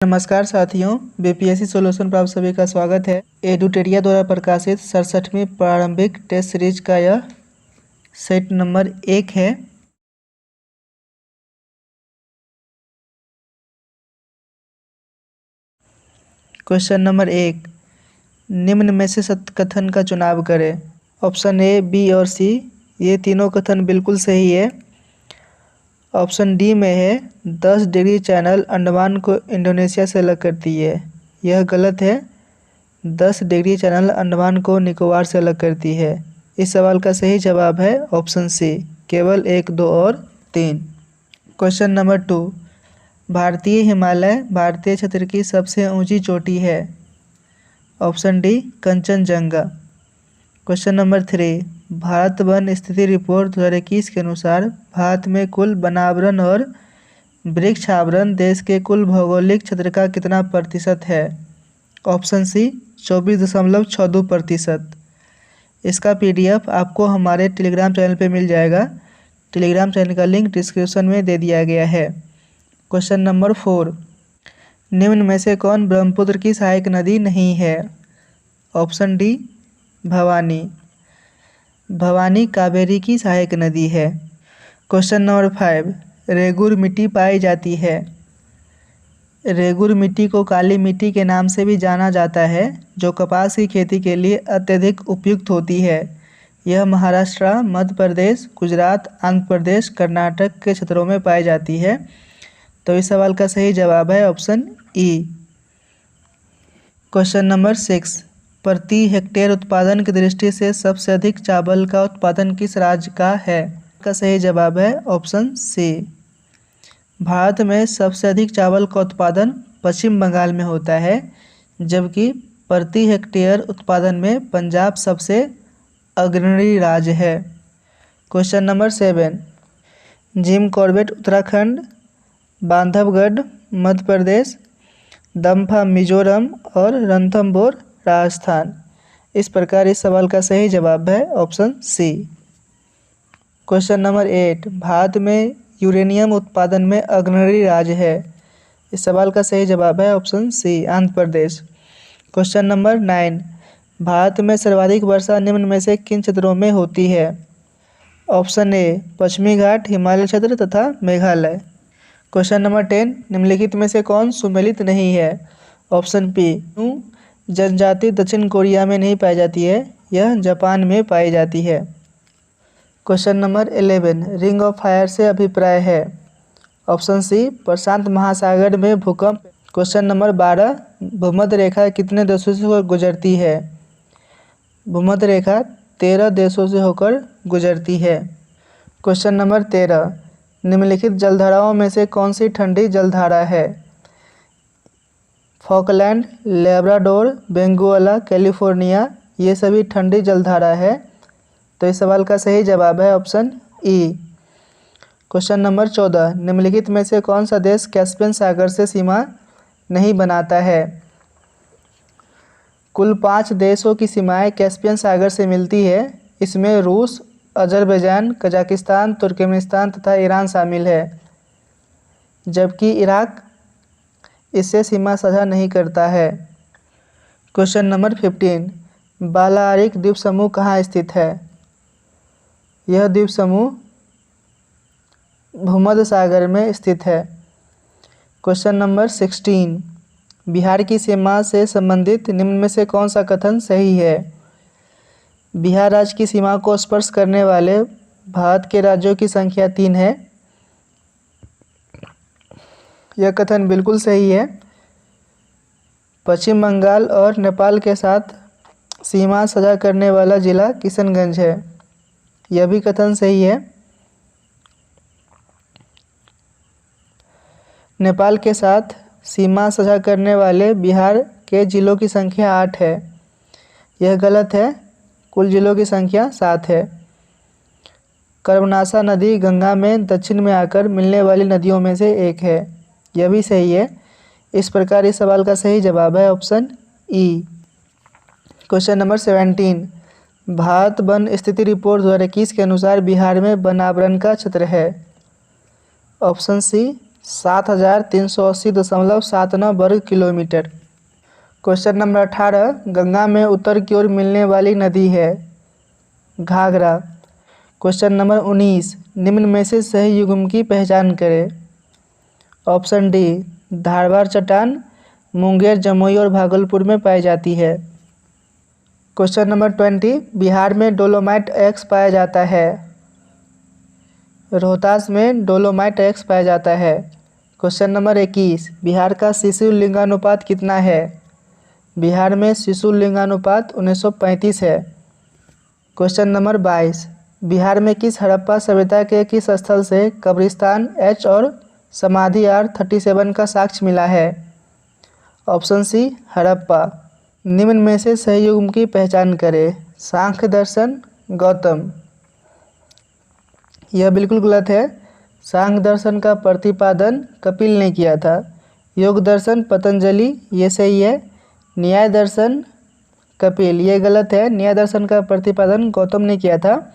नमस्कार साथियों, BPSC solution पर आप सभी का स्वागत है। एडुटेरिया द्वारा प्रकाशित 67वीं प्रारंभिक टेस्ट सीरीज का यह सेट नंबर 1 है। क्वेश्चन नंबर 1, निम्न में से सत्य कथन का चुनाव करें। ऑप्शन ए, बी और सी, ये तीनों कथन बिल्कुल सही है। ऑप्शन डी में है 10 डिग्री चैनल अंडमान को इंडोनेशिया से अलग करती है, यह गलत है। 10 डिग्री चैनल अंडमान को निकोबार से अलग करती है। इस सवाल का सही जवाब है ऑप्शन सी, केवल 1, 2 और 3। क्वेश्चन नंबर 2, भारतीय हिमालय भारतीय क्षेत्र की सबसे ऊंची चोटी है। Option D, Kanchenjunga. Question number 3, Bharat one स्थिति रिपोर्ट 2021 के अनुसार भारत में कुल वनावरण और वृक्ष आवरण देश के कुल भौगोलिक क्षेत्र का कितना प्रतिशत है। Option C, 24.62%। इसका पीडीएफ आपको हमारे टेलीग्राम चैनल पे मिल जाएगा। टेलीग्राम चैनल का लिंक डिस्क्रिप्शन में दे दिया गया है। क्वेश्चन नंबर 4, निम्न में से कौन ब्रह्मपुत्र की सहायक नदी नहीं है। Option D, Bhavani. भवानी कावेरी की सहायक नदी है। क्वेश्चन नंबर 5, रेगुर मिट्टी पाई जाती है। रेगुर मिट्टी को काली मिट्टी के नाम से भी जाना जाता है, जो कपास की खेती के लिए अत्यधिक उपयुक्त होती है। यह महाराष्ट्र, मध्य प्रदेश, गुजरात, आंध्र प्रदेश, कर्नाटक के क्षेत्रों में पाई जाती है। तो इस सवाल का सही जवाब है ऑप्शन ई। क्वेश्चन नंबर 6, प्रति हेक्टेयर उत्पादन की दृष्टि से सबसे अधिक चावल का उत्पादन किस राज्य का है। का सही जवाब है ऑप्शन सी। भारत में सबसे अधिक चावल का उत्पादन पश्चिम बंगाल में होता है, जबकि प्रति हेक्टेयर उत्पादन में पंजाब सबसे अग्रणी राज्य है। Question number 7, Jim Corbett Uttarakhand, Bandhavgarh Madhya Pradesh, Dampha Mizoram और रणथंबोर राजस्थान। इस प्रकार इस सवाल का सही जवाब है option C. Question number 8, Bharat में यूरेनियम उत्पादन में अग्रणी राज्य है। इस सवाल का सही जवाब है ऑप्शन सी, आंध्र प्रदेश। क्वेश्चन नंबर 9, भारत में सर्वाधिक वर्षा निम्न में से किन क्षेत्रों में होती है। ऑप्शन ए, पश्चिमी घाट, हिमालय क्षेत्र तथा मेघालय। क्वेश्चन नंबर 10, निम्नलिखित में से कौन सुमेलित नहीं है। ऑप्शन पी, जनजाति दक्षिण कोरिया में नहीं पाई जाती है, यह जापान में पाई जाती है। Question number 11, ring of fire से अभिप्राय है। ऑप्शन सी, प्रशांत महासागर में भूकंप। क्वेश्चन नंबर 12, भूमध्य रेखा कितने देशों से होकर गुजरती है। भूमध्य रेखा 13 देशों से होकर गुजरती है। क्वेश्चन नंबर 13, निम्नलिखित जलधाराओं में से कौन सी ठंडी जलधारा है। फॉकलैंड, लेब्राडोर, बेंगुएला, कैलिफोर्निया, ये सभी ठंडी जलधारा है। तो इस सवाल का सही जवाब है ऑप्शन ई। क्वेश्चन नंबर 14, निम्नलिखित में से कौन सा देश कैस्पियन सागर से सीमा नहीं बनाता है। कुल 5 देशों की सीमाएं कैस्पियन सागर से मिलती है। इसमें रूस, अजरबैजान, कजाकिस्तान, तुर्कमेनिस्तान तथा ईरान शामिल है, जबकि इराक इससे सीमा साझा नहीं करता है। क्वेश्चन नंबर 15, बालारिक द्वीप समूह कहाँ स्थित है। यह द्वीप समूह भूमध्य सागर में स्थित है। क्वेश्चन नंबर 16, बिहार की सीमा से संबंधित निम्न में से कौन सा कथन सही है। बिहार राज्य की सीमा को स्पर्श करने वाले भारत के राज्यों की संख्या 3 है। यह कथन बिल्कुल सही है। पश्चिम बंगाल और नेपाल के साथ सीमा साझा करने वाला जिला किशनगंज है, यह भी कथन सही है। नेपाल के साथ सीमा साझा करने वाले बिहार के जिलों की संख्या 8 है, यह गलत है। कुल जिलों की संख्या 7 है। कर्मनाशा नदी गंगा में दक्षिण में आकर मिलने वाली नदियों में से एक है, यह भी सही है। इस प्रकार इस सवाल का सही जवाब है option E. Question number 17, Bharat one स्थिति रिपोर्ट 2021 के अनुसार बिहार में वनावरण का क्षेत्र है। ऑप्शन सी, 7,380.79 वर्ग किलोमीटर। क्वेश्चन नंबर 18, गंगा में उत्तर की ओर मिलने वाली नदी है घाघरा। क्वेश्चन नंबर 19, निम्न में से सही युग्म की पहचान करें। ऑप्शन डी, धारवाड़ चट्टान मुंगेर, जमुई और भागलपुर में पाई जाती है। क्वेश्चन नंबर 20, बिहार में डोलोमाइट एक्स पाया जाता है। रोहतास में डोलोमाइट एक्स पाया जाता है। क्वेश्चन नंबर 21, बिहार का शिशु लिंगानुपात कितना है। बिहार में शिशु लिंगानुपात 1935 है। क्वेश्चन नंबर 22, बिहार में किस हड़प्पा सभ्यता के किस स्थल से कब्रिस्तान एच और समाधि R37 का साक्ष्य मिला है। Option C, Harappa. निम्न में से सही युग्म की पहचान करें। सांख्य दर्शन, गौतम। यह बिल्कुल गलत है। सांख्य दर्शन का प्रतिपादन कपिल ने किया था। योग दर्शन पतंजलि, ये सही है। न्याय दर्शन कपिल, ये गलत है। न्याय दर्शन का प्रतिपादन गौतम ने किया था।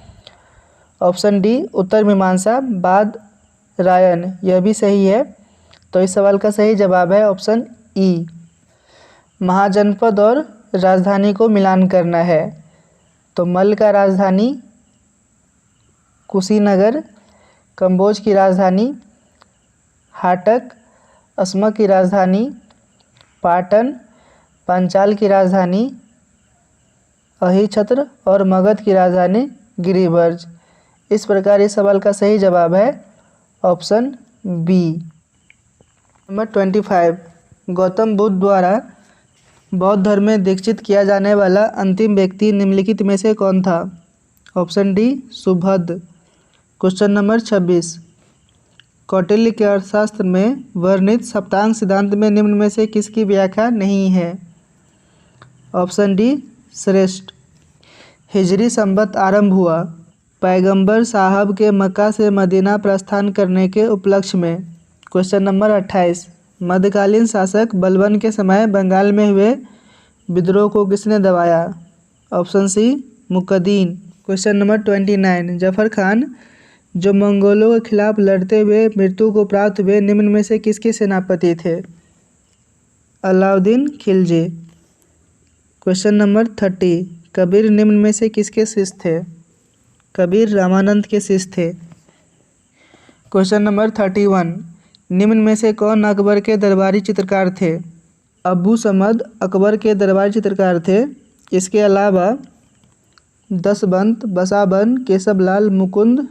ऑप्शन डी, उत्तर मीमांसा बादरायण, यह भी सही है। तो इस सवाल का सही जवाब है ऑप्शन ई, महाजनपद और राजधानी को मिलान करना है। तो मल का राजधानी कुशीनगर, कंबोज की राजधानी हाटक, अस्मक की राजधानी पाटन, पांचाल की राजधानी अहिछत्र और मगध की राजधानी गिरिवर्ज। इस प्रकार इस सवाल का सही जवाब है option B. Number 25, Gautam Buddha द्वारा बौद्ध धर्म में दीक्षित किया जाने वाला अंतिम व्यक्ति निम्नलिखित में से कौन था। Option D, Subhadra. Question number 26, Kautilya के अर्थशास्त्र में वर्णित सप्तांग सिद्धांत में निम्न में से किसकी व्याख्या नहीं है। ऑप्शन डी, श्रेष्ठ। हिजरी संवत आरंभ हुआ पैगंबर साहब के मक्का से मदीना प्रस्थान करने के उपलक्ष्य में। क्वेश्चन नंबर 28, मध्यकालीन शासक बलबन के समय बंगाल में हुए विद्रोह को किसने दबाया। Option C, Mukaddin. Question number 29, Zafar Khan जो मंगोलों के खिलाफ लड़ते हुए मृत्यु को प्राप्त हुए निम्न में से किसके सेनापति थे। अलाउद्दीन खिलजी। क्वेश्चन नंबर 30, कबीर निम्न में से किसके शिष्य थे। कबीर रामानंद के शिष्य थे। क्वेश्चन नंबर 31, निम्न में से कौन अकबर के दरबारी चित्रकार थे। अब्बू समद अकबर के दरबारी चित्रकार थे। इसके अलावा दसबंत, बसाबन, केशवलाल, मुकुंद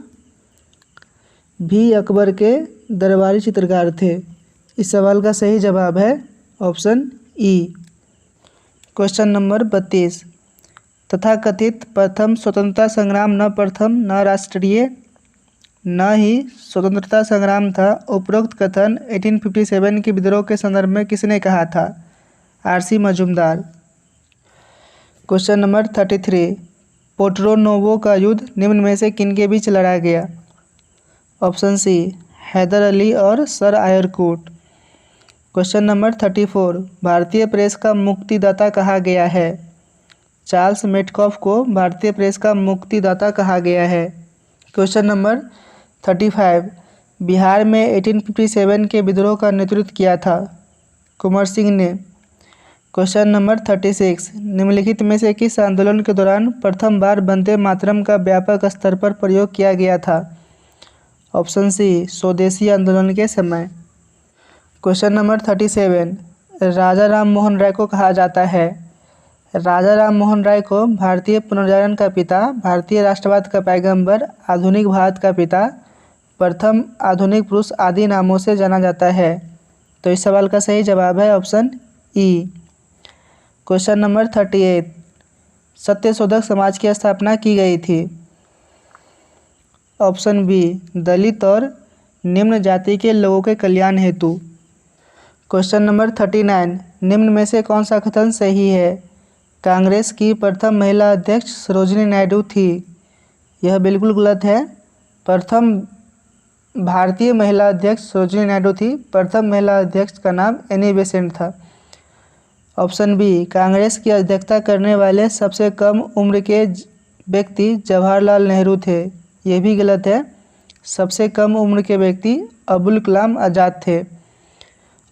भी अकबर के दरबारी चित्रकार थे। इस सवाल का सही जवाब है ऑप्शन ई। क्वेश्चन नंबर 32, तथाकथित प्रथम स्वतंत्रता संग्राम न प्रथम न राष्ट्रीय न ही स्वतंत्रता संग्राम था। उपरोक्त कथन 1857 के विद्रोह के संदर्भ में किसने कहा था। RC Majumdar. Question number 33, Porto-novo का युद्ध निम्न में से किनके बीच लड़ा गया। ऑप्शन सी, हैदर अली और सर आयरकूट। क्वेश्चन नंबर 34, भारतीय प्रेस का मुक्तिदाता कहा गया है। चार्ल्स मेटकॉफ को भारतीय प्रेस का मुक्तिदाता कहा गया है। क्वेश्चन नंबर 35, बिहार में 1857 के विद्रोह का नेतृत्व किया था। कुंवर सिंह ने। क्वेश्चन नंबर 36, निम्नलिखित में से किस आंदोलन के दौरान प्रथम बार वंदे मातरम का व्यापक स्तर पर प्रयोग किया गया था। ऑप्शन सी, स्वदेशी आंदोलन के समय। क्वेश्चन नंबर 37, राजा राम मोहन राय को कहा जाता है। राजा राम मोहन राय को भारतीय पुनर्जागरण का पिता, भारतीय राष्ट्रवाद का पैगंबर, आधुनिक भारत का पिता, प्रथम आधुनिक पुरुष आदि नामों से जाना जाता है। तो इस सवाल का सही जवाब है option E. Question number 38, Satyashodhak Samaj की स्थापना की गई थी। ऑप्शन बी, दलित और निम्न जाति के लोगों के कल्याण हेतु। क्वेश्चन नंबर 39, निम्न में से कौन सा कथन सही है। कांग्रेस की प्रथम महिला अध्यक्ष सरोजिनी नायडू थी। यह बिल्कुल गलत है। प्रथम भारतीय महिला अध्यक्ष सरोजिनी नायडू थी। प्रथम महिला अध्यक्ष का नाम एनी बेसेंट था। ऑप्शन बी, कांग्रेस की अध्यक्षता करने वाले सबसे कम उम्र के व्यक्ति जवाहरलाल नेहरू थे। यह भी गलत है। सबसे कम उम्र के व्यक्ति अबुल कलाम आज़ाद थे।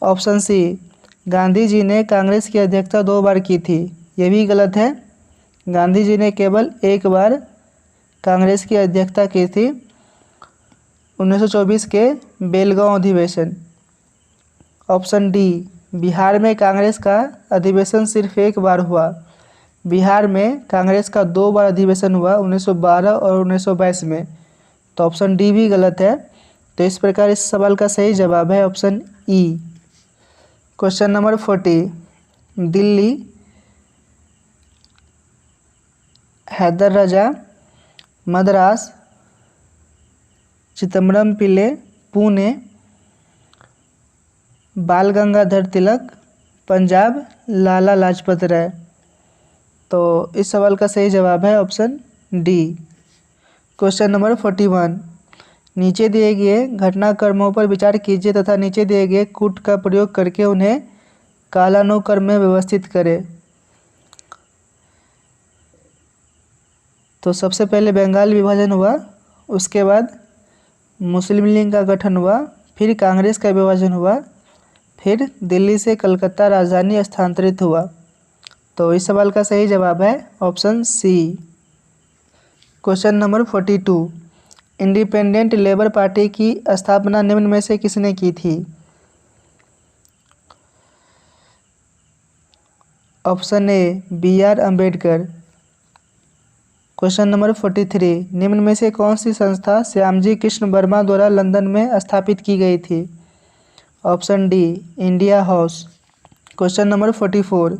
ऑप्शन सी, गांधी जी ने कांग्रेस की अध्यक्षता 2 बार की थी। ये भी गलत है। गांधी जी ने केवल 1 बार कांग्रेस की अध्यक्षता की थी, 1924 के बेलगांव अधिवेशन। ऑप्शन डी, बिहार में कांग्रेस का अधिवेशन सिर्फ 1 बार हुआ। बिहार में कांग्रेस का 2 बार अधिवेशन हुआ, 1912 और 1922 में। तो ऑप्शन डी भी गलत है। तो इस प्रकार इस सवाल का सही जवाब है option E. Question number 40, Delhi, Haidar Raja, Madras, Chidambaram Pillai, Pune, Bal Gangadhar तिलक, पंजाब, लाला लाजपत राय। तो इस सवाल का सही जवाब है ऑप्शन डी। क्वेश्चन नंबर 41, नीचे दिए गए घटनाक्रमों पर विचार कीजिए तथा नीचे दिए गए कूट का प्रयोग करके उन्हें कालानुक्रम में व्यवस्थित करें। तो सबसे पहले बंगाल विभाजन हुआ, उसके बाद मुस्लिम लीग का गठन हुआ, फिर कांग्रेस का विभाजन हुआ, फिर दिल्ली से कलकत्ता राजधानी स्थानांतरित हुआ। तो इस सवाल का सही जवाब है option C. Question number 42, independent labour party की स्थापना निम्न में से किसने की थी? Option A, B R. Ambedkar. Question number 43, निम्न में से कौन सी संस्था श्यामजी कृष्ण वर्मा द्वारा लंदन में स्थापित की गई थी? Option D, India House. Question number 44,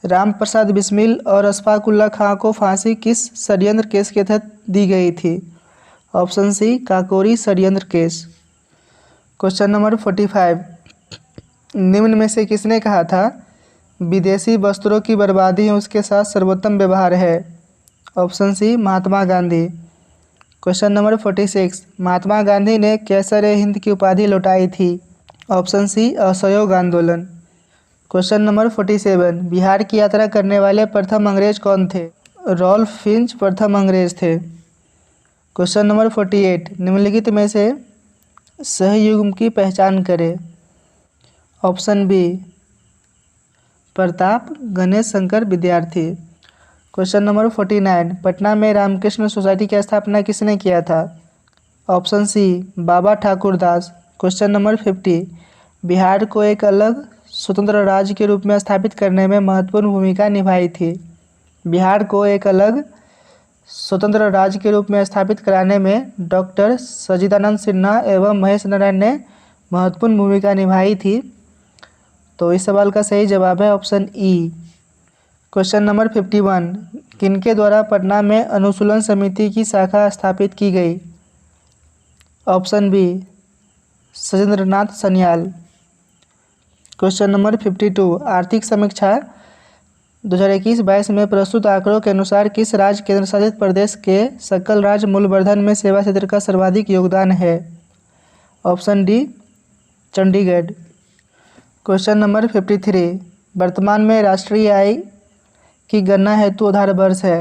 Ram Prasad Bismil और अशफाक उल्लाह खां को फांसी किस षड्यंत्र केस के तहत दी गई थी? ऑप्शन सी, काकोरी षड्यंत्र केस। क्वेश्चन नंबर 45, निम्न में से किसने कहा था विदेशी वस्त्रों की बर्बादी उसके साथ सर्वोत्तम व्यवहार है? ऑप्शन सी, महात्मा गांधी। क्वेश्चन नंबर 46, महात्मा गांधी ने कैसर-ए-हिंद की उपाधि लौटाई थी? ऑप्शन सी, असहयोग आंदोलन। क्वेश्चन नंबर 47, बिहार की यात्रा करने वाले प्रथम अंग्रेज कौन थे? रॉल्फ फिंच प्रथम अंग्रेज थे। क्वेश्चन नंबर 48, निम्नलिखित में से सही युग्म की पहचान करें। ऑप्शन बी, प्रताप गणेश शंकर विद्यार्थी। क्वेश्चन नंबर 49, पटना में रामकृष्ण सोसाइटी की स्थापना किसने किया था? ऑप्शन सी, बाबा ठाकुर दास। क्वेश्चन नंबर 50, बिहार को एक अलग स्वतंत्र राज्य के रूप में स्थापित करने में महत्वपूर्ण भूमिका निभाई थी। बिहार को एक अलग स्वतंत्र राज्य के रूप में स्थापित कराने में डॉक्टर सच्चिदानंद सिन्हा एवं महेश नारायण ने महत्वपूर्ण भूमिका निभाई थी। तो इस सवाल का सही जवाब है ऑप्शन ई। क्वेश्चन नंबर 51, किनके द्वारा पटना में अनुशीलन समिति की शाखा स्थापित की गई? Option B, Sajendranath Sanyal. Question number 52, आर्थिक समीक्षा 2021-22 में प्रस्तुत आंकड़ों के अनुसार किस राज्य केंद्र शासित प्रदेश के सकल राज्य मूल्यवर्धन में सेवा क्षेत्र का सर्वाधिक योगदान है? Option D, Chandigarh. Question number 53, वर्तमान में राष्ट्रीय आय की गणना हेतु आधार वर्ष है?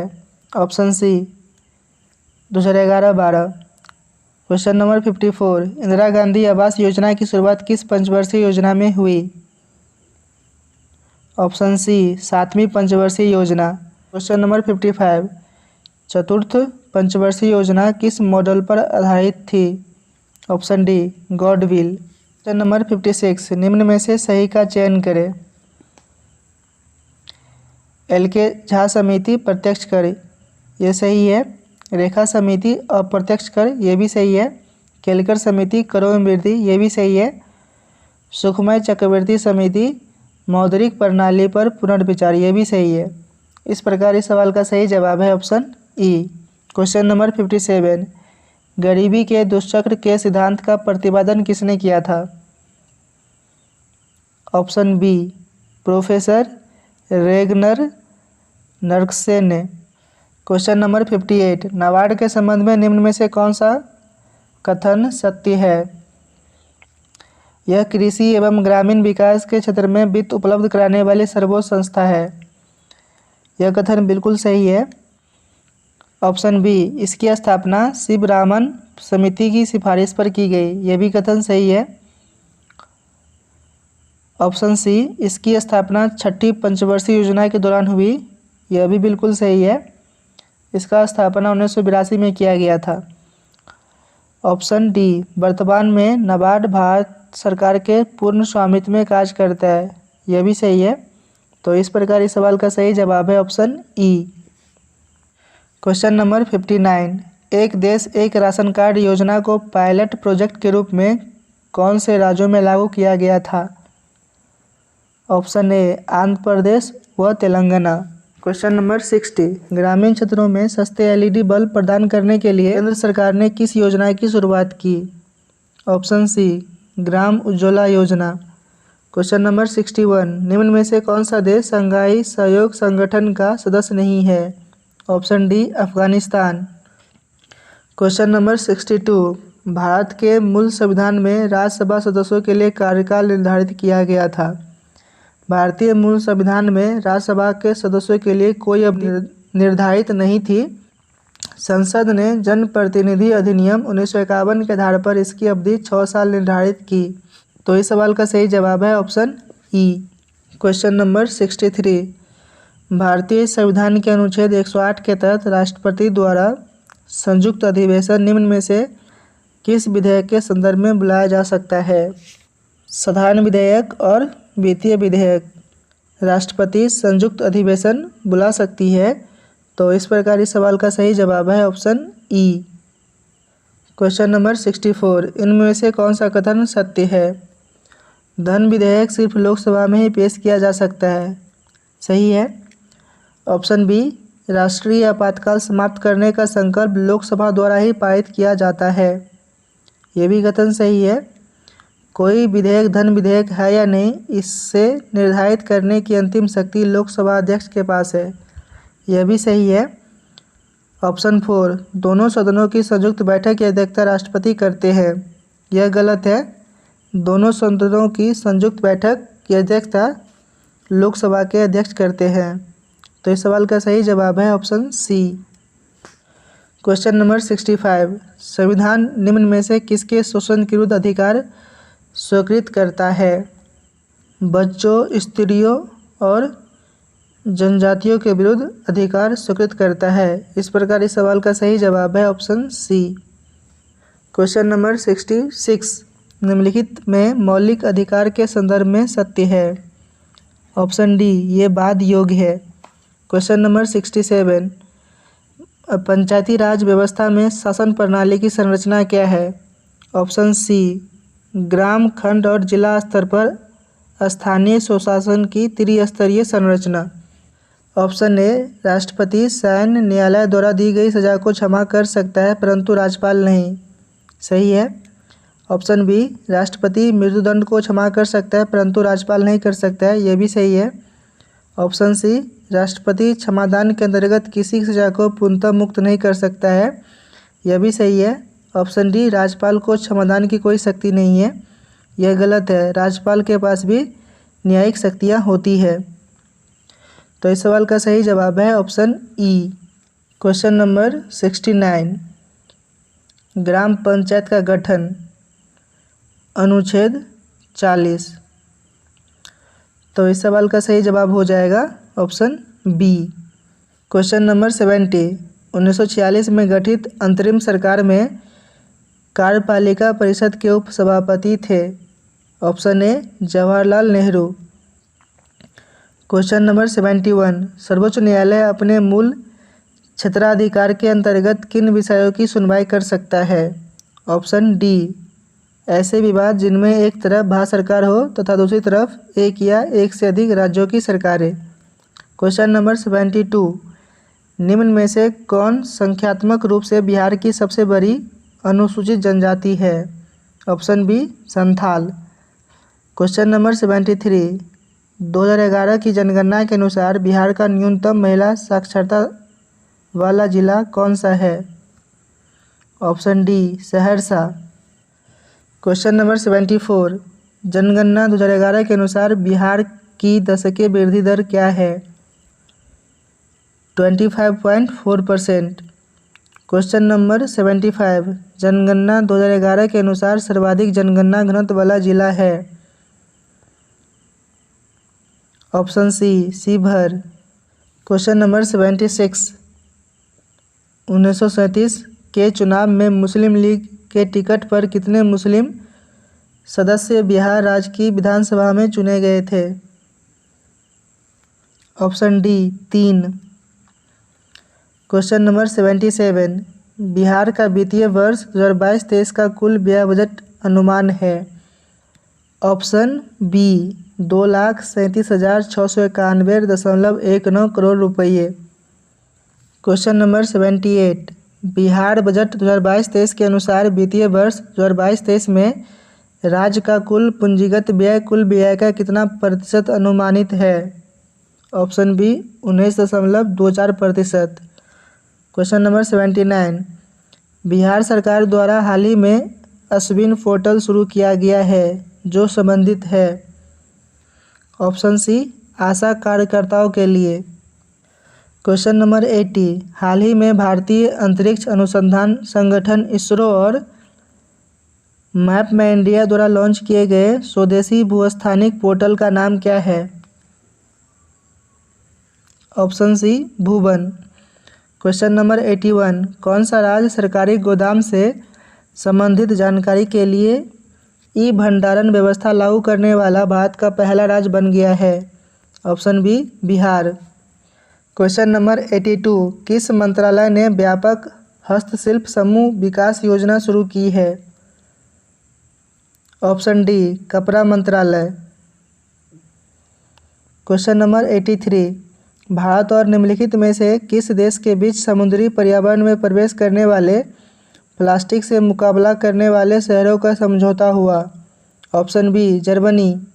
Option C, 2011-12। Question number 54, Indira Gandhi आवास योजना की शुरुआत किस पंचवर्षीय योजना में हुई? ऑप्शन सी, 7वीं पंचवर्षीय योजना। क्वेश्चन नंबर 55, चतुर्थ पंचवर्षीय योजना किस मॉडल पर आधारित थी? Option D, Godwill. Question number 56, निम्न में से सही का चयन करें। एल.के. झा समिति प्रत्यक्ष कर, ये सही है। रेखा समिति अप्रत्यक्ष कर, ये भी सही है। केलकर समिति करों में वृद्धि, ये भी सही है। सुखमय चक्रवर्ती समिति मौद्रिक प्रणाली पर पुनर्विचार, ये भी सही है। इस प्रकार इस सवाल का सही जवाब है ऑप्शन ई। क्वेश्चन नंबर 57, गरीबी के दुष्चक्र के सिद्धांत का प्रतिपादन किसने किया था? ऑप्शन बी, प्रोफेसर रेगनर नर्कसेन ने। क्वेश्चन नंबर 58, नाबार्ड के संबंध में निम्न में से कौन सा कथन सत्य है? यह कृषि एवं ग्रामीण विकास के क्षेत्र में वित्त उपलब्ध कराने वाली सर्वोच्च संस्था है। यह कथन बिल्कुल सही है। ऑप्शन बी, इसकी स्थापना शिवरामन समिति की सिफारिश पर की गई। यह भी कथन सही है। ऑप्शन सी, इसकी स्थापना छठी पंचवर्षीय योजना के दौरान हुई। यह भी बिल्कुल सही है। इसका स्थापना 1982 में किया गया था। ऑप्शन डी, वर्तमान में नाबार्ड भारत सरकार के पूर्ण स्वामित्व में कार्य करता है। यह भी सही है। तो इस प्रकार इस सवाल का सही जवाब है ऑप्शन ई। क्वेश्चन नंबर 59, एक देश एक राशन कार्ड योजना को पायलट प्रोजेक्ट के रूप में कौन से राज्यों में लागू किया गया था? ऑप्शन ए, आंध्र प्रदेश व तेलंगाना। क्वेश्चन नंबर 60, ग्रामीण क्षेत्रों में सस्ते एलईडी बल्ब प्रदान करने के लिए केंद्र सरकार ने किस योजना की शुरुआत की? ऑप्शन सी, ग्राम उज्ज्वला योजना। क्वेश्चन नंबर 61, निम्न में से कौन सा देश शंघाई सहयोग संगठन का सदस्य नहीं है? Option D, Afghanistan. Question number 62, Bharat के मूल संविधान में राज्यसभा सदस्यों के लिए कार्यकाल निर्धारित किया गया था। भारतीय मूल संविधान में राज्यसभा के सदस्यों के लिए कोई अवधि निर्धारित नहीं थी। संसद ने जनप्रतिनिधि अधिनियम 1951 के आधार पर इसकी अवधि 6 साल निर्धारित की। तो इस सवाल का सही जवाब है ऑप्शन ई। क्वेश्चन नंबर 63, भारतीय संविधान के अनुच्छेद 108 के तहत राष्ट्रपति द्वारा संयुक्त अधिवेशन निम्न में से किस विधेयक के संदर्भ में बुलाया जा सकता है? साधारण विधेयक और वित्तीय विधेयक। राष्ट्रपति संयुक्त अधिवेशन बुला सकती है। तो इस प्रकार इस सवाल का सही जवाब है ऑप्शन ई। क्वेश्चन नंबर 64, इनमें से कौन सा कथन सत्य है? धन विधेयक सिर्फ लोकसभा में ही पेश किया जा सकता है। सही है। ऑप्शन बी, राष्ट्रीय आपातकाल समाप्त करने का संकल्प लोकसभा द्वारा ही पारित किया जाता है। यह भी कथन सही है। कोई विधेयक धन विधेयक है या नहीं, इससे निर्धारित करने की अंतिम शक्ति लोकसभा अध्यक्ष के पास है। यह भी सही है। ऑप्शन 4, दोनों सदनों की संयुक्त बैठक की अध्यक्षता राष्ट्रपति करते हैं। यह गलत है। दोनों सदनों की संयुक्त बैठक की अध्यक्षता लोकसभा के अध्यक्ष करते हैं। तो इस सवाल का सही जवाब है ऑप्शन सी। क्वेश्चन नंबर 65, संविधान निम्न में से किसके शोषण के विरुद्ध अधिकार स्वीकृत करता है? बच्चों, स्त्रियों और जनजातियों के विरुद्ध अधिकार स्वीकृत करता है। इस प्रकार इस सवाल का सही जवाब है ऑप्शन सी। क्वेश्चन नंबर 66, निम्नलिखित में मौलिक अधिकार के संदर्भ में सत्य है। ऑप्शन डी, ये वाद योग्य है। क्वेश्चन नंबर 67, पंचायती राज व्यवस्था में शासन प्रणाली की संरचना क्या है? ऑप्शन सी, ग्राम, खंड और जिला स्तर पर स्थानीय स्वशासन की त्रिस्तरीय संरचना। ऑप्शन ए, राष्ट्रपति सैन्य न्यायालय द्वारा दी गई सजा को क्षमा कर सकता है परंतु राज्यपाल नहीं। सही है। ऑप्शन बी, राष्ट्रपति मृत्युदंड को क्षमा कर सकता है परंतु राज्यपाल नहीं कर सकता है। यह भी सही है। ऑप्शन सी, राष्ट्रपति क्षमादान के अंतर्गत किसी सजा को पूर्णतः मुक्त नहीं कर सकता है। यह भी सही है। ऑप्शन डी, राज्यपाल को क्षमादान की कोई शक्ति नहीं है। यह गलत है। राज्यपाल के पास भी न्यायिक शक्तियाँ होती है। तो इस सवाल का सही जवाब है ऑप्शन ई। क्वेश्चन नंबर 69, ग्राम पंचायत का गठन, अनुच्छेद 40। तो इस सवाल का सही जवाब हो जाएगा ऑप्शन बी। क्वेश्चन नंबर 70, 1946 में गठित अंतरिम सरकार में कार्यपालिका परिषद के उप सभापति थे। Option A, Jawaharlal Nehru. Question number 71, सर्वोच्च न्यायालय अपने मूल क्षेत्राधिकार के अंतर्गत किन विषयों की सुनवाई कर सकता है? ऑप्शन डी, ऐसे विवाद जिनमें एक तरफ भारत सरकार हो तथा दूसरी तरफ एक या एक से अधिक राज्यों की सरकारें। क्वेश्चन नंबर 72, निम्न में से कौन संख्यात्मक रूप से बिहार की सबसे बड़ी अनुसूचित जनजाति है? Option B, Santhal. Question number 73, 2011 की जनगणना के अनुसार बिहार का न्यूनतम महिला साक्षरता वाला जिला कौन सा है? Option D, Saharsa. Question number 74, जनगणना 2011 के अनुसार बिहार की दशकीय वृद्धि दर क्या है? 25.4%। क्वेश्चन नंबर 75, जनगणना 2011 के अनुसार सर्वाधिक जनगणना घनत्व वाला जिला है। Option C Sheohar. Question number 76, 1937 के चुनाव में मुस्लिम लीग के टिकट पर कितने मुस्लिम सदस्य बिहार राज्य की विधानसभा में चुने गए थे? Option D 3। Question number 77, Bihar का वित्तीय वर्ष 2022-23 का कुल व्यय बजट अनुमान है। ऑप्शन बी 2,37,691.19 करोड़ रुपये। क्वेश्चन नंबर 78, बिहार बजट 2022-23 के अनुसार वित्तीय वर्ष 2022-23 में राज्य का कुल पूंजीगत व्यय कुल व्यय का कितना प्रतिशत अनुमानित है? Option B 19.24%। Question number 79, Bihar सरकार द्वारा हाल ही में अश्विन पोर्टल शुरू किया गया है जो संबंधित है। ऑप्शन सी आशा कार्यकर्ताओं के लिए। क्वेश्चन नंबर 80, हाल ही में भारतीय अंतरिक्ष अनुसंधान संगठन इसरो और मैप में इंडिया द्वारा लॉन्च किए गए स्वदेशी भूस्थानिक पोर्टल का नाम क्या है? ऑप्शन सी भुवन। क्वेश्चन नंबर 81, कौन सा राज्य सरकारी गोदाम से संबंधित जानकारी के लिए ई भंडारण व्यवस्था लागू करने वाला भारत का पहला राज्य बन गया है? Option B Bihar. Question number 82, किस मंत्रालय ने व्यापक हस्तशिल्प समूह विकास योजना शुरू की है? ऑप्शन डी कपड़ा मंत्रालय। क्वेश्चन नंबर 83, भारत और निम्नलिखित में से किस देश के बीच समुद्री पर्यावरण में प्रवेश करने वाले प्लास्टिक से मुकाबला करने वाले शहरों का समझौता हुआ? Option B Germany.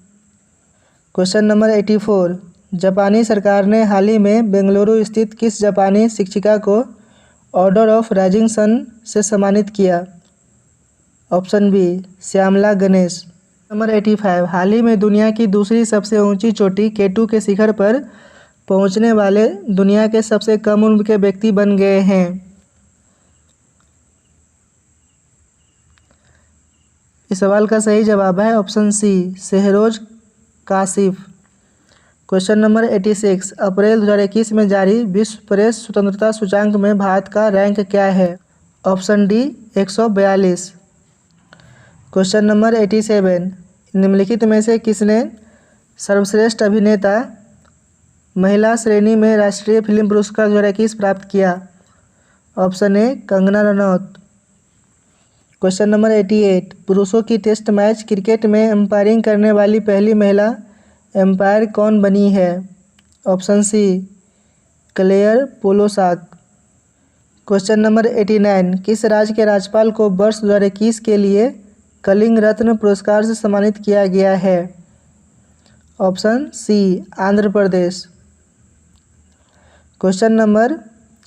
Question number 84, जापानी सरकार ने हाल ही में बेंगलुरु स्थित किस जापानी शिक्षिका को ऑर्डर ऑफ राइजिंग सन से सम्मानित किया? Option B Shyamala Ganesh. Number 85, हाल ही में दुनिया की दूसरी सबसे ऊंची चोटी K2 के शिखर पर पहुंचने वाले दुनिया के सबसे कम उम्र के व्यक्ति बन गए हैं। इस सवाल का सही जवाब है option C Shehroz Kashif. Question number 86, अप्रैल 2021 में जारी विश्व प्रेस स्वतंत्रता सूचांक में भारत का रैंक क्या है? Option D 142। क्वेश्चन नंबर 87, निम्नलिखित में से किसने सर्वश्रेष्ठ अभिनेता महिला श्रेणी में राष्ट्रीय फिल्म पुरस्कार 2021 प्राप्त किया? Option A Kangana Ranaut. Question number 88, पुरुषों की टेस्ट मैच क्रिकेट में एम्पायरिंग करने वाली पहली महिला एम्पायर कौन बनी है? ऑप्शन सी क्लेयर पोलोसाक। क्वेश्चन नंबर 89, किस राज्य के राज्यपाल को वर्ष 2021 के लिए कलिंग रत्न पुरस्कार से सम्मानित किया गया है? ऑप्शन सी आंध्र प्रदेश। क्वेश्चन नंबर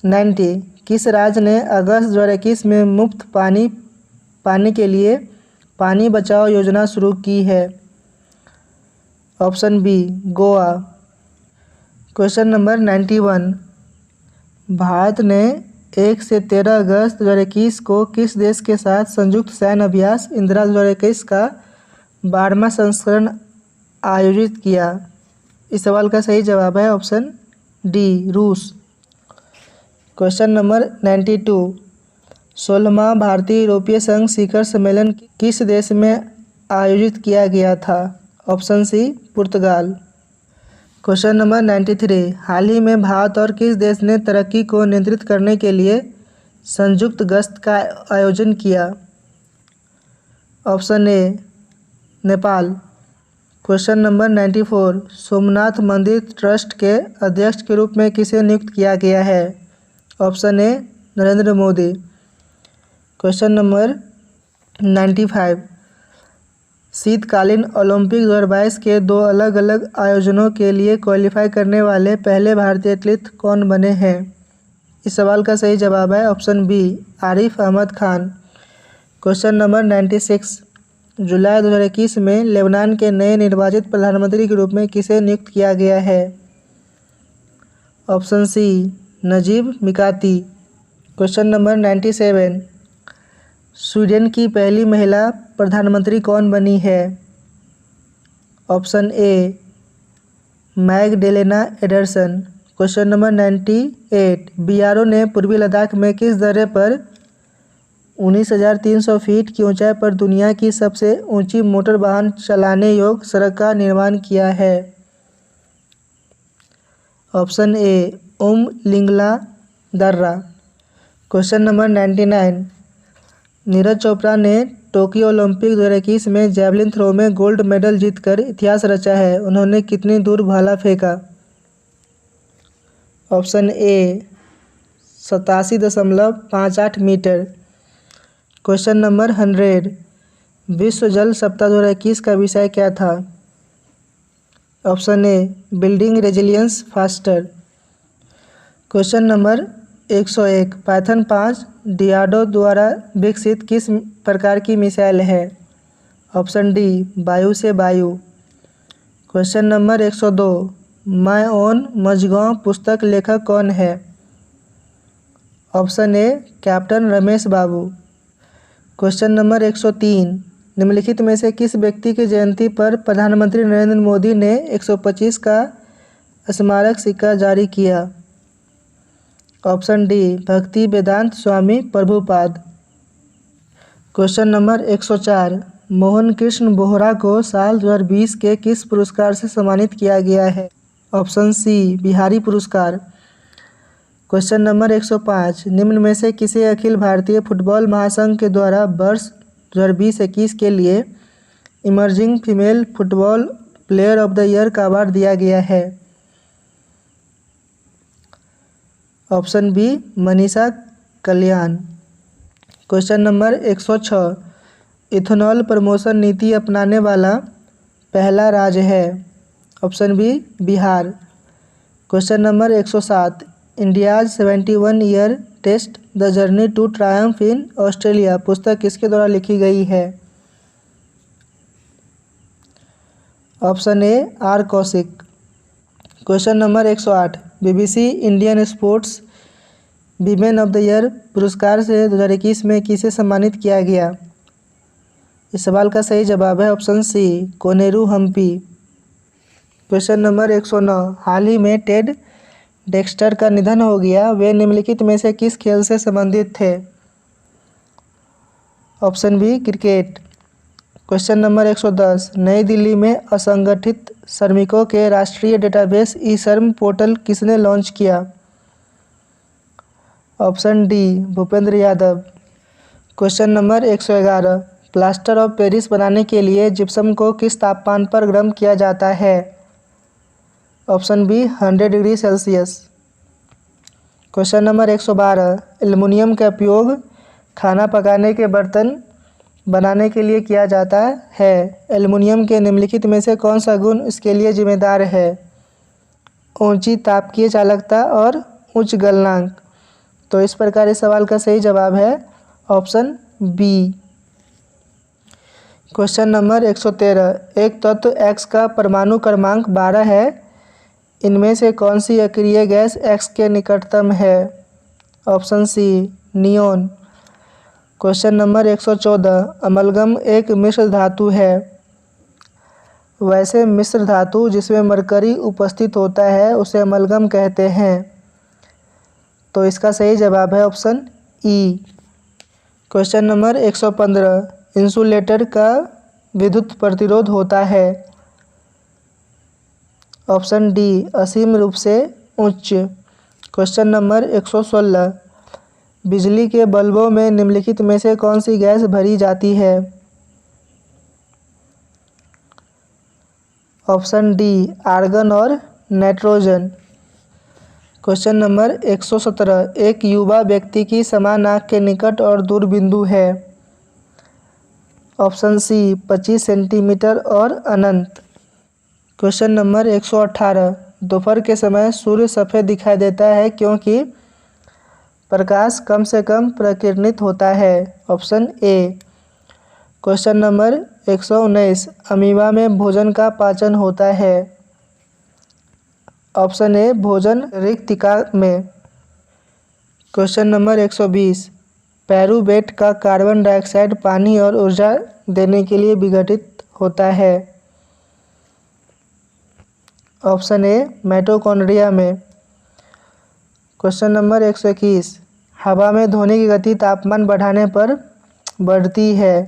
90, किस राज्य ने अगस्त 2021 में मुफ्त पानी के लिए पानी बचाओ योजना शुरू की है? Option B Goa. Question number 91, Bharat ने 1 से 13 अगस्त 2021 को किस देश के साथ संयुक्त सैन्य अभ्यास इंदिरा 2021 का 12वां संस्करण आयोजित किया? इस सवाल का सही जवाब है ऑप्शन डी रूस। क्वेश्चन नंबर 92, 16वां भारतीय यूरोपीय संघ शिखर सम्मेलन किस देश में आयोजित किया गया था? ऑप्शन सी पुर्तगाल। क्वेश्चन नंबर 93, हाल ही में भारत और किस देश ने तरक्की को नियंत्रित करने के लिए संयुक्त गश्त का आयोजन किया? Option A Nepal. Question number 94, Somnath मंदिर ट्रस्ट के अध्यक्ष के रूप में किसे नियुक्त किया गया है? ऑप्शन ए नरेंद्र मोदी। क्वेश्चन नंबर 95, शीतकालीन ओलंपिक 2022 के 2 अलग अलग आयोजनों के लिए क्वालिफाई करने वाले पहले भारतीय एथलीट कौन बने हैं? इस सवाल का सही जवाब है option B Arif Ahmed Khan. Question number 96, जुलाई 2021 में लेबनान के नए निर्वाचित प्रधानमंत्री के रूप में किसे नियुक्त किया गया है? Option C Najib Mikati. Question number 97, Sweden की पहली महिला प्रधानमंत्री कौन बनी है? Option A Magdalena Andersson. Question number 98, BRO ने पूर्वी लद्दाख में किस दर्रे पर 19,300 फीट की ऊंचाई पर दुनिया की सबसे ऊंची मोटर वाहन चलाने योग्य सड़क का निर्माण किया है? ऑप्शन ए लिंगला दर्रा। क्वेश्चन नंबर 99, नीरज चोपड़ा ने टोक्यो ओलंपिक 2021 में जैवलिन थ्रो में गोल्ड मेडल जीतकर इतिहास रचा है। उन्होंने कितनी दूर भाला फेंका? Option A 87.58 metre. Question number 100, विश्व जल सप्ताह 2021 का विषय क्या था? Option A building resilience faster. Question number 101, Python 5 डियाडो द्वारा विकसित किस प्रकार की मिसाइल है? ऑप्शन डी वायु से वायु। क्वेश्चन नंबर 102, मैं ओन मझगांव पुस्तक लेखक कौन है? Option a captain Ramesh Babu. Question number 103, निम्नलिखित में से किस व्यक्ति की जयंती पर प्रधानमंत्री नरेंद्र मोदी ने 125 का स्मारक सिक्का जारी किया? ऑप्शन डी भक्ति वेदांत स्वामी प्रभुपाद। क्वेश्चन नंबर 104, मोहन कृष्ण बोहरा को साल 2020 के किस पुरस्कार से सम्मानित किया गया है? ऑप्शन सी बिहारी पुरस्कार। क्वेश्चन नंबर 105, निम्न में से किसे अखिल भारतीय फुटबॉल महासंघ के द्वारा वर्ष 2020-21 के लिए emerging female football player of the year का अवार्ड दिया गया है? Option B Manisha Kalyan. Question number 106, ethanol promotion नीति अपनाने वाला पहला राज्य है? Option B Bihar. Question number 107, India's 71 year test the journey to triumph in Australia पुस्तक किसके द्वारा लिखी गई है? Option A R Kaushik. Question number 108, BBC Indian sports women of the year पुरस्कार से 2021 में किसे सम्मानित किया गया? इस सवाल का सही जवाब है option C Koneru Humpy. Question number 109, हाल ही में टेड डेक्स्टर का निधन हो गया, वे निम्नलिखित में से किस खेल से संबंधित थे? Option B cricket. Question number 110, Nai Delhi में असंगठित श्रमिकों के राष्ट्रीय डेटाबेस ई श्रम पोर्टल किसने लॉन्च किया? Option D Bhupendra Yadav. Question number 111, plaster of Paris बनाने के लिए जिप्सम को किस तापमान पर गर्म किया जाता है? Option B 100 degree Celsius. Question number 112, aluminium का उपयोग खाना पकाने के बर्तन बनाने के लिए किया जाता है। एल्युमिनियम के निम्नलिखित में से कौन सा गुण इसके लिए जिम्मेदार है? ऊंची तापकीय चालकता और उच्च गलनांक। तो इस प्रकार इस सवाल का सही जवाब है ऑप्शन बी। क्वेश्चन नंबर 113, एक तत्व X का परमाणु क्रमांक 12 है, इनमें से कौन सी अक्रिय गैस X के निकटतम है? Option C neon. Question number 114, amalgam एक मिश्र धातु है, वैसे मिश्र धातु जिसमें मरकरी उपस्थित होता है उसे अमलगम कहते हैं। तो इसका सही जवाब है option E. Question number 115, insulator का विद्युत प्रतिरोध होता है। ऑप्शन डी असीम रूप से उच्च। क्वेश्चन नंबर 116, बिजली के बल्बों में निम्नलिखित में से कौन सी गैस भरी जाती है? ऑप्शन डी आर्गन और नाइट्रोजन। क्वेश्चन नंबर 117, एक युवा व्यक्ति की समान आँख के निकट और दूर बिंदु है। ऑप्शन सी 25 सेंटीमीटर और अनंत। क्वेश्चन नंबर 118, दोपहर के समय सूर्य सफ़ेद दिखाई देता है क्योंकि प्रकाश कम से कम प्रकिरणित होता है। Option A. Question number 119, amoeba में भोजन का पाचन होता है। ऑप्शन ए भोजन रिक्तिका में। क्वेश्चन नंबर 120, पैरुवेट का कार्बन डाइऑक्साइड पानी और ऊर्जा देने के लिए विघटित होता है। ऑप्शन ए माइटोकॉन्ड्रिया में। क्वेश्चन नंबर 121, हवा में ध्वनि की गति तापमान बढ़ाने पर बढ़ती है।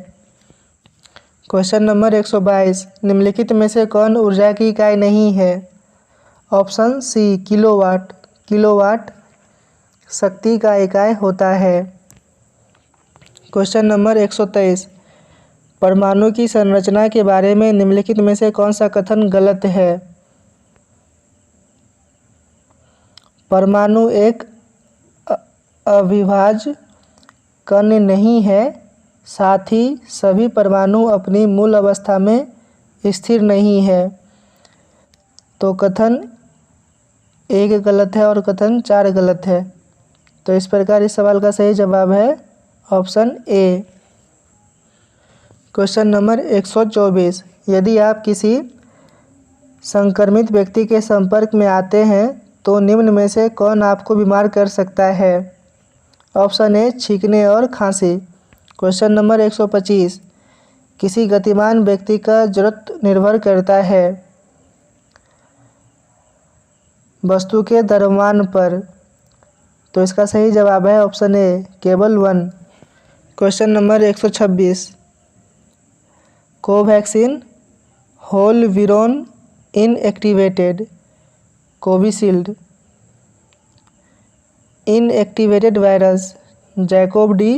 क्वेश्चन नंबर 122, निम्नलिखित में से कौन ऊर्जा की इकाई नहीं है। ऑप्शन सी किलोवाट। किलोवाट शक्ति का इकाई होता है। क्वेश्चन नंबर 123, परमाणु की संरचना के बारे में निम्नलिखित में से कौन सा कथन गलत है। परमाणु एक अविभाज्य कण नहीं है, साथ ही सभी परमाणु अपनी मूल अवस्था में स्थिर नहीं है। तो कथन 1 गलत है और कथन 4 गलत है। तो इस प्रकार इस सवाल का सही जवाब है ऑप्शन ए। क्वेश्चन नंबर 124, यदि आप किसी संक्रमित व्यक्ति के संपर्क में आते हैं तो निम्न में से कौन आपको बीमार कर सकता है। ऑप्शन ए छींकने और खांसी। क्वेश्चन नंबर 125, किसी गतिमान व्यक्ति का जरूरत निर्भर करता है वस्तु के द्रव्यमान पर। तो इसका सही जवाब है ऑप्शन ए केवल 1। Question number 126, Covaxin whole virion inactivated Covishield inactivated virus ZyCoV D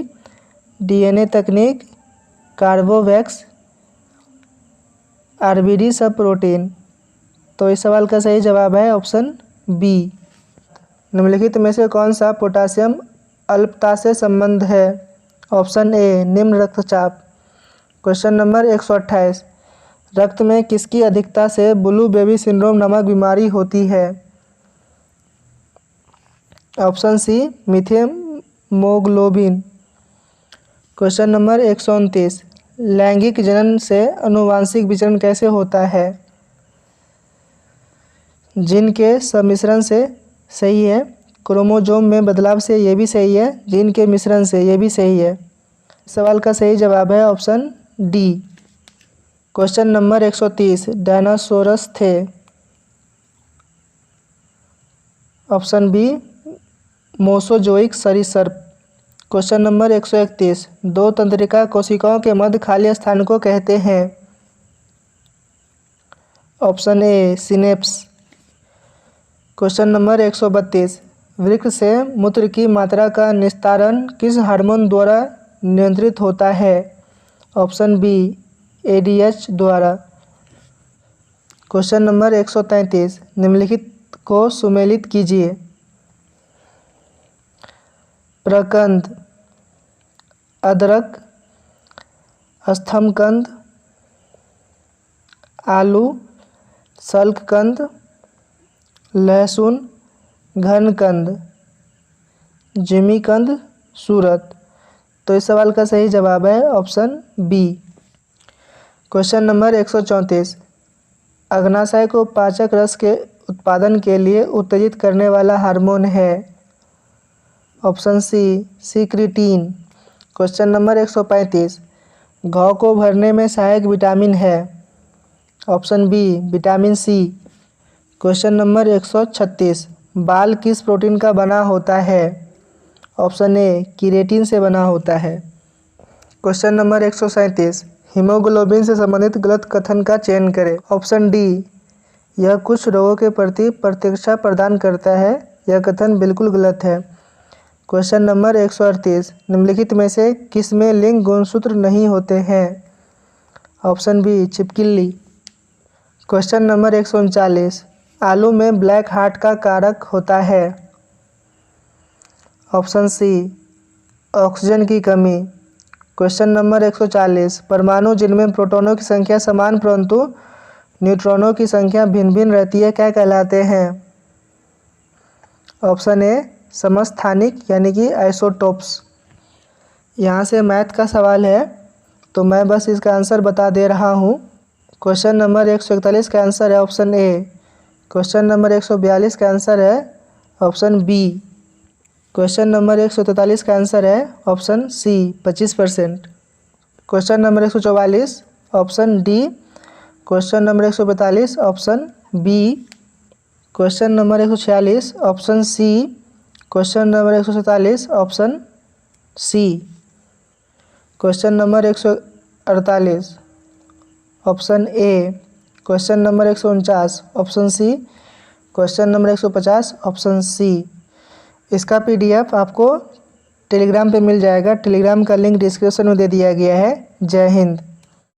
DNA तकनीक कार्बोवैक्स आरबीडी सब प्रोटीन। तो इस सवाल का सही जवाब है ऑप्शन बी। निम्नलिखित में से कौन सा पोटासियम अल्पता से संबंध है। ऑप्शन ए निम्न रक्तचाप। क्वेश्चन नंबर 128, रक्त में किसकी अधिकता से ब्लू बेबी सिंड्रोम नामक बीमारी होती है। Option C methemoglobin. Question number 129, लैंगिक जनन से आनुवांशिक विचरण कैसे होता है। जीन के सम्मिश्रण से सही है, क्रोमोसोम में बदलाव से ये भी सही है, जीन के मिश्रण से ये भी सही है। सवाल का सही जवाब है option D. Question number 130, dinosaurs थे। ऑप्शन बी मोसोजोइक सरीसृप। क्वेश्चन नंबर 131, दो तंत्रिका कोशिकाओं के मध्य खाली स्थान को कहते हैं। Option A synapse. Question number 132, वृक्क से मूत्र की मात्रा का निस्तारण किस हार्मोन द्वारा नियंत्रित होता है। ऑप्शन बी एडीएच द्वारा। क्वेश्चन नंबर 133, निम्नलिखित को सुमेलित कीजिए। प्रकंद, अदरक, स्थमकंद, आलू, शल्ककंद, लहसुन, घनकंद, जिमीकंद, सूरत। तो इस सवाल का सही जवाब है ऑप्शन बी। क्वेश्चन नंबर 134, अग्नाशय को पाचक रस के उत्पादन के लिए उत्तेजित करने वाला हार्मोन है। Option C secretin. Question number 135, घाव को भरने में सहायक विटामिन है। Option B vitamin C. Question number 136, बाल किस प्रोटीन का बना होता है। ऑप्शन ए कीरेटिन से बना होता है। क्वेश्चन नंबर 137, हीमोग्लोबिन से संबंधित गलत कथन का चयन करें। ऑप्शन डी यह कुछ रोगों के प्रति प्रतिरक्षा प्रदान करता है। यह कथन बिल्कुल गलत है। क्वेश्चन नंबर 138, निम्नलिखित में से किसमें लिंग गुणसूत्र नहीं होते हैं। ऑप्शन बी छिपकली। क्वेश्चन नंबर 139, आलू में ब्लैक हार्ट का कारक होता है। ऑप्शन सी ऑक्सीजन की कमी। क्वेश्चन नंबर 140, परमाणु जिनमें प्रोटॉनों की संख्या समान परंतु न्यूट्रॉनों की संख्या भिन्न भिन्न रहती है क्या कहलाते हैं। ऑप्शन ए समस्थानिक यानी कि आइसोटोप्स। यहाँ से मैथ का सवाल है तो मैं बस इसका आंसर बता दे रहा हूँ। क्वेश्चन नंबर 141 का आंसर है ऑप्शन ए। क्वेश्चन नंबर 142 का आंसर है ऑप्शन बी। क्वेश्चन नंबर 143 का आंसर है option C 25%। Question number 144 option D. Question number 142 option B. Question number 146 option C. Question number 147 option C. Question number 148 option A. Question number 149 option C. Question number 150 option C. इसका PDF आपको Telegram पे मिल जाएगा। Telegram का link description में दे दिया गया है। जय हिंद।